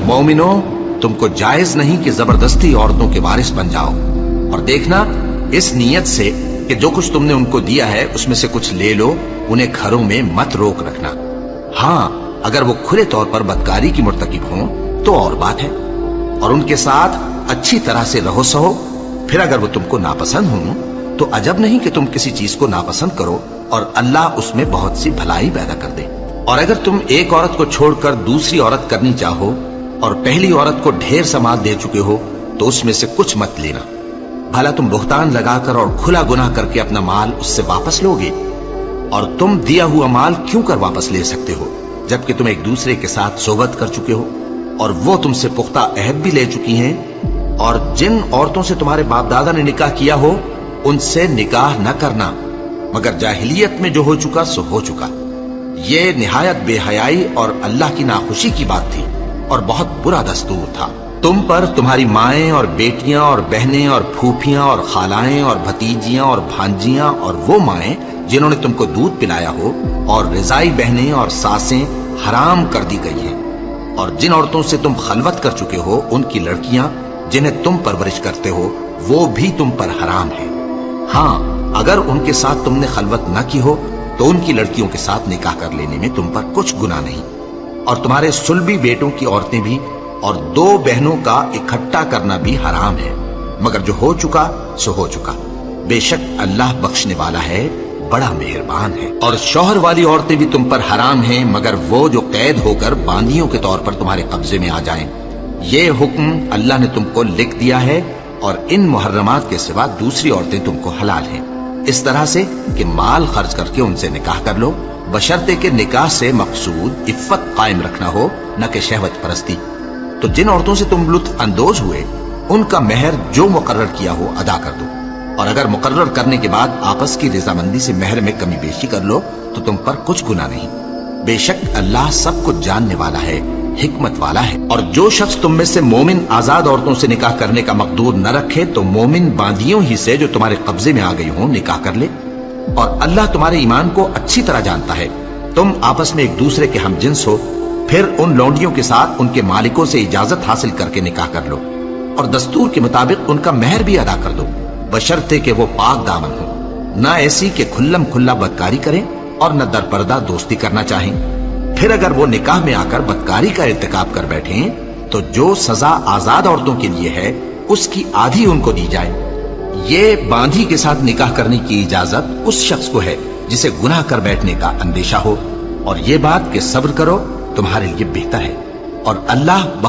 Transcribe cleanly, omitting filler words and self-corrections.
मोमिनो, तुमको जायज नहीं कि जबरदस्ती औरतों के वारिस बन जाओ, और देखना इस नीयत से कि जो कुछ तुमने उनको दिया है उसमें से कुछ ले लो, उन्हें घरों में मत रोक रखना। हाँ, अगर वो खुले तौर पर बदकारी की मुर्तकिब हों तो और बात है, और उनके साथ अच्छी तरह से रहो सहो। फिर अगर वो तुमको नापसंद हों तो अजब नहीं कि तुम किसी चीज को नापसंद करो और अल्लाह उसमें बहुत सी भलाई पैदा कर दे। और अगर तुम एक औरत को छोड़कर दूसरी औरत करनी चाहो और पहली औरत को ढेर सा माल दे चुके हो तो उसमें से कुछ मत लेना। भला तुम बुहतान लगाकर और खुला गुनाह करके अपना माल उससे वापस लोगे? और तुम दिया हुआ माल क्यों कर वापस ले सकते हो जबकि तुम एक दूसरे के साथ सोबत कर चुके हो और वो तुमसे पुख्ता अहद भी ले चुकी हैं। और जिन औरतों से तुम्हारे बाप दादा ने निकाह किया हो उनसे निकाह न करना, मगर जाहिलियत में जो हो चुका सो हो चुका। ये निहायत बेहयाई और अल्लाह की नाखुशी की बात थी और बहुत बुरा दस्तूर था। तुम पर तुम्हारी माएं और बेटियां और बहनें और फूफियां और खालाएं और भतीजियां और भांजियां और वो माएं जिन्होंने तुमको दूध पिलाया हो और रिजाई बहनें और सासें हराम कर दी गई हैं। और जिन औरतों से तुम खलवत कर चुके हो उनकी लड़कियां जिन्हें तुम परवरिश करते हो वो भी तुम पर हराम है। हाँ, अगर उनके साथ तुमने खलवत न की हो तो उनकी लड़कियों के साथ निकाह कर लेने में तुम पर कुछ गुनाह नहीं। और तुम्हारे सुलभी बेटों की औरतें भी और दो बहनों का इकट्ठा करना भी हराम है, मगर जो हो चुका सो हो चुका। बेशक अल्लाह बख्शने वाला है, बड़ा मेहरबान है। और शौहर वाली औरतें भी तुम पर हराम हैं, मगर वो जो कैद होकर बांदियों के तौर पर तुम्हारे कब्जे में आ जाएं। ये हुक्म अल्लाह ने तुमको लिख दिया है और इन मुहर्रमात के सिवा दूसरी औरतें तुमको हलाल हैं, इस तरह से कि माल खर्च करके उनसे निकाह कर लो, बशर्ते के निकाह से मकसूद इफ्फत कायम रखना हो, न कि शहवत परस्ती। तो जिन औरतों से तुम लुत्फ अंदोज हुए उनका मेहर जो मुकर्रर किया हो अदा कर दो, और अगर मुकर्रर करने के बाद आपस की रजामंदी से मेहर में कमी बेशी कर लो तो तुम पर कुछ गुनाह नहीं। बेशक अल्लाह सब कुछ जानने वाला है, हिकमत वाला है। और जो शख्स तुम में से मोमिन आजाद औरतों से निकाह करने का मकदूर न रखे तो मोमिन बांदियों ही से जो तुम्हारे कब्जे में आ गई हो निकाह कर ले। और अल्लाह तुम्हारे ईमान को अच्छी तरह जानता है। तुम आपस में एक दूसरे के हमजिन्स हो, फिर उन लौंडियों के साथ उनके मालिकों से इजाजत हासिल करके निकाह कर लो और दस्तूर के मुताबिक उनका मेहर भी अदा कर दो, बशर्ते कि वो पाक दामन हो, न ऐसी कि खुल्लम खुल्ला बदकारी करें और न दरपर्दा दोस्ती करना चाहें। फिर अगर वो निकाह में आकर बदकारी का इर्तिकाब कर बैठे तो जो सजा आजाद औरतों के लिए है उसकी आधी उनको दी जाए। ये बांधी के साथ निकाह करने की इजाजत उस शख्स को है जिसे गुनाह कर बैठने का अंदेशा हो, और ये बात कि सब्र करो तुम्हारे लिए बेहतर है और अल्लाह